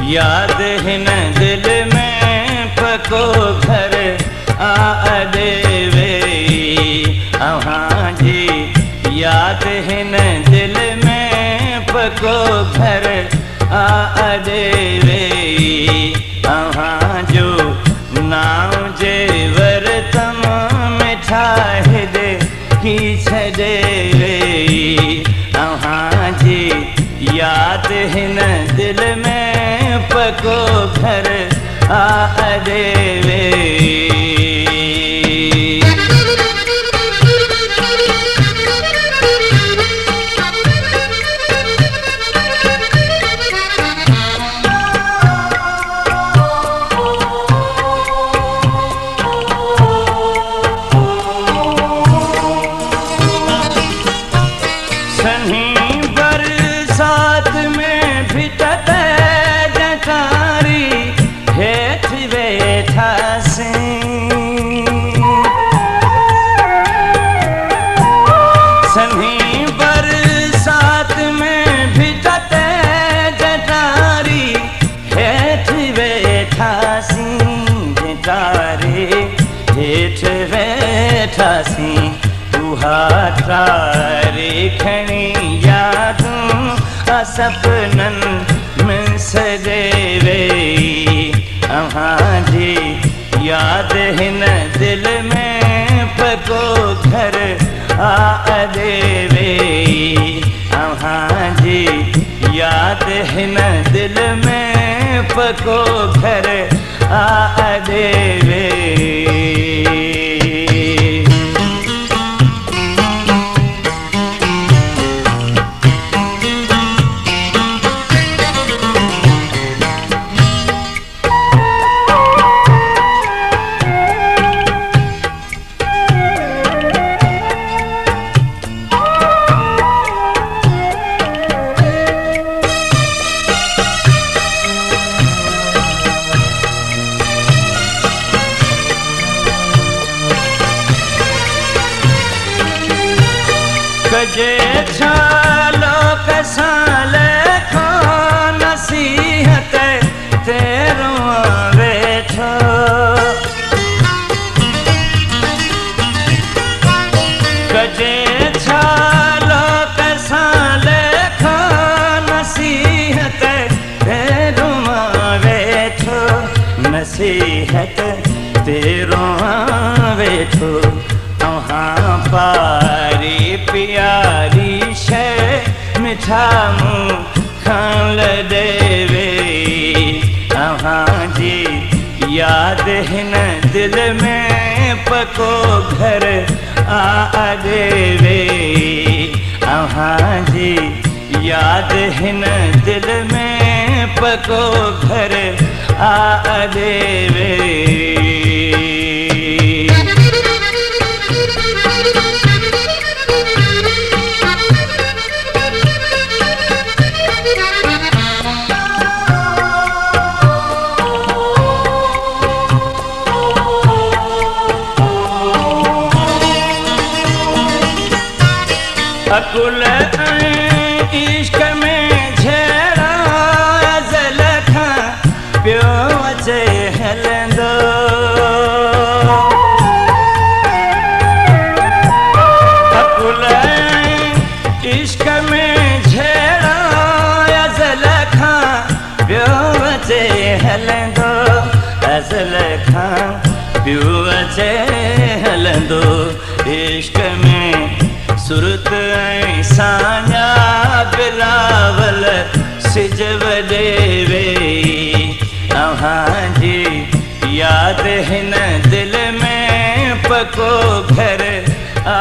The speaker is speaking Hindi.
याद हिन दिल में पको घर आ देवे। अहाँ जी याद हिन दिल में पको घर आ देवे। अहाँ जो नाम जे वरतम मिठाई दे की छदेवे। अहाँ जी याद हिन दिल में पको घर आ देवे। तारे खणी यादूं सपनन में सजेवे। अहाँ जी याद हिन दिल में पको घर आ देवे। अहाँ जी याद हिन दिल में पको घर आ देवे। कजे छालो कसाल खो नसीहत तेरो वेठो। कजे छालो कसाल खो नसीहत तेरो वेठो। नसीहत तेरो वेठो। अहाँ पारी प्यारी शे मिठा मुँह खान देवे। अहाँ जी याद हिन दिल में पको घर आ देवे। अहाँ जी याद हिन दिल में पको घर आ देवे। अकुल इश्क में झेड़ा अज़ल खां पियो अचे हलंदो। अकुल इश्क में झेड़ा अज़ल खां पियो अचे हलंदो। अज़ल खां पियो अचे हलंदो। इश्क में सुरत सान्या बिलावल सिजव देवे। अहाँ जी याद हिन दिल में पको घर आ